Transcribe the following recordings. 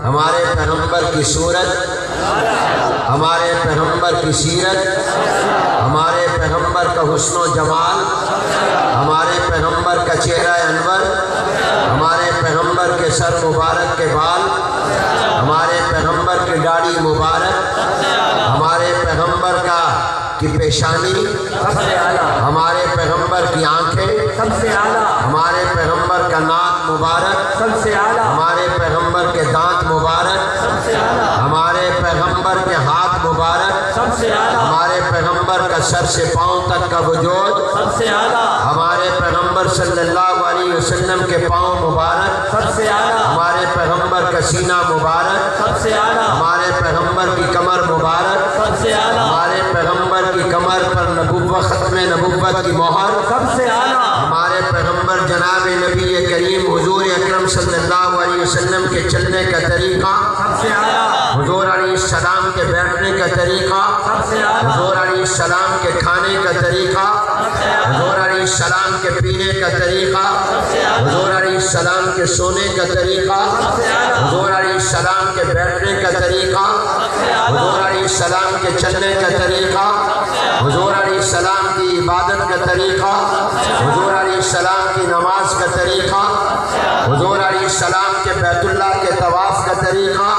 ہمارے پیغمبر کی صورت، ہمارے پیغمبر کی سیرت، ہمارے پیغمبر کا حسن و جمال، ہمارے پیغمبر کا چہرہ انور، ہمارے پیغمبر کے سر مبارک کے بال، ہمارے پیغمبر کی داڑھی مبارک، ہمارے پیغمبر کی پیشانی، ہمارے پیغمبر کی آنکھیں، ہمارے پیغمبر کا ناک مبارک، ہمارے پیغمبر کے دانت مبارک، ہمارے پیغمبر کے ہاتھ مبارک، ہمارے پیغمبر کا سر سے پاؤں تک کا وجود، ہمارے پیغمبر صلی اللہ علیہ وسلم کے پاؤں مبارک، ہمارے پیغمبر کا سینہ مبارک، ہمارے پیغمبر کی کمر مبارک، ہمارے پیغمبر کی کمر پر نبوت ختم نبوت کی مہر، ہمارے پیغمبر جناب نبی کریم حضور اکرم صلی اللہ علیہ وسلم کے چلنے کا طریقہ، حضور علیہ السلام کے بیٹھنے کا طریقہ، حضور علیہ السلام کے کھانے کا طریقہ، حضور علیہ السلام کے پینے کا طریقہ، حضور علیہ السلام کے سونے کا طریقہ، حضور علیہ السلام کے بیٹھنے کا طریقہ، حضور علیہ السلام کے چلنے کا طریقہ، حضور علیہ السلام کی عبادت کا طریقہ، حضور علیہ السلام کی نماز کا طریقہ، حضور علیہ السلام کے بیت اللہ کے طواف کا طریقہ،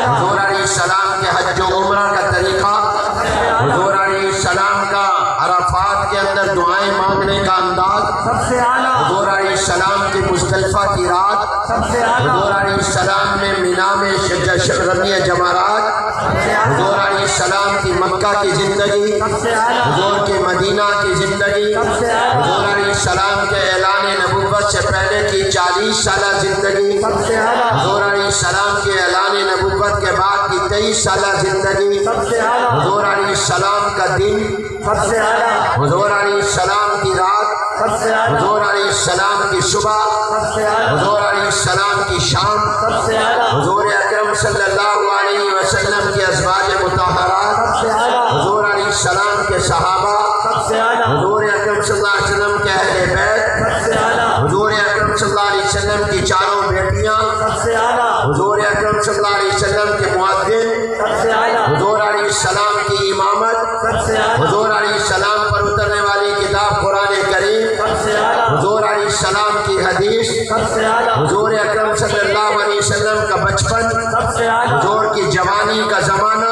حضور علیہ السلام کے حج و عمرہ کا طریقہ، حضور علیہ السلام کا عرفات کے اندر دعائیں مانگنے کا انداز، حضور علیہ السلام کی مزدلفہ کی رات، حضور علیہ السلام نے مینا میں رمی جمرات، حضور علیہ السلام کی مکہ کی زندگی، حضور کی مدینہ کی زندگی، حضور علیہ السلام کے اعلان نبوت سے پہلے کی 40 سالہ زندگی، حضور علیہ السلام کے اعلان نبوت کے بعد کی 23 سالہ زندگی، حضور علیہ السلام کا دن، حضور علیہ السلام کی رات، حضور علیہ السلام کی صبح، حضور علیہ السلام کی شام، حضور اکرم صلی اللہ علیہ وسلم کی ازواج مطہرات، حضور علیہ السلام کے صحابہ، حضور اکرم صلی اللہ علیہ وسلم کے اہل بیت، حضور اکرم صلی اللہ علیہ وسلم کی چاروں بیٹیاں، حضور اکرم صلی اللہ علیہ وسلم کے مؤذن، حضور علیہ السلام کی امامت، حضور علیہ السلام پر اترنے والی کتاب قرآن کریم، حضور علیہ السلام کی حدیث، حضور اکرم صلی اللہ علیہ وسلم کا بچپن، حضور کی جوانی کا زمانہ،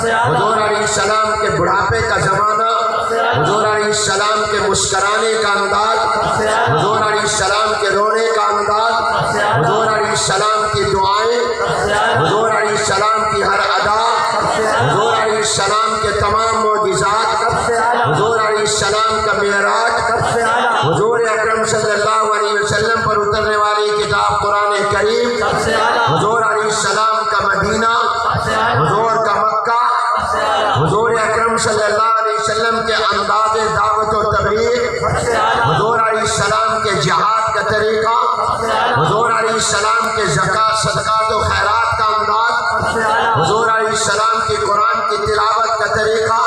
حضور علیہ السلام کے بڑھاپے کا زمانہ، حضور علیہ السلام کے مسکرانے کا انداز، حضور علیہ السلام کے رونے کا انداز، حضور علیہ السلام کی دعائیں، حضور علیہ السلام کی ہر ادا، حضور علیہ السلام کے تمام معجزات، حضور علیہ السلام کا معراج، حضور اکرم صلی اللہ علیہ وسلم پر اترنے والی کتاب قرآن کریم، حضور علیہ السلام کا مدینہ، حضور کا مکہ، حضور اکرم صلی اللہ علیہ وسلم کے انداز دعوت و تبلیغ، حضور علیہ السلام کے جہاد کا طریقہ، حضور علیہ السلام کے زکوٰۃ صدقات و خیرات کا انداز، حضور علیہ السلام کی قرآن کی تلاوت کا طریقہ،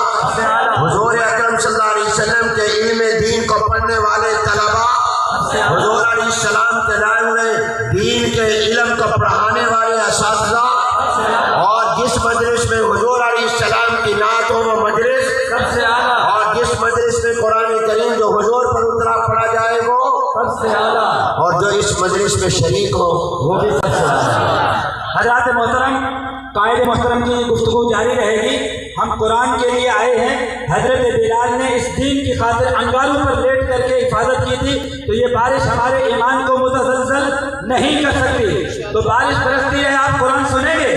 حضور اکرم صلی اللہ علیہ وسلم کے علم دین کو پڑھنے والے طلباء، حضور علیہ السلام کے لائے ہوئے دین کے علم کو پڑھانے والے اساتذہ، اور جس مجلس میں حضور علیہ السلام کی نعت ہو وہ مجلس، اور جس مجلس میں قرآن کریم جو حضور پر اترا پڑھا جائے وہ، اور جو اس مجلس میں شریک ہو وہ بھی سب سے اعلیٰ۔ حضرات محترم، قائد محترم کی گفتگو جاری رہے گی۔ ہم قرآن کے لیے آئے ہیں۔ حضرت بلال نے اس دین کی خاطر انگاروں پر لیٹ کر کے حفاظت کی تھی، تو یہ بارش ہمارے ایمان کو متزلزل نہیں کر سکتی۔ تو بارش برستی ہے، آپ قرآن سنیں گے؟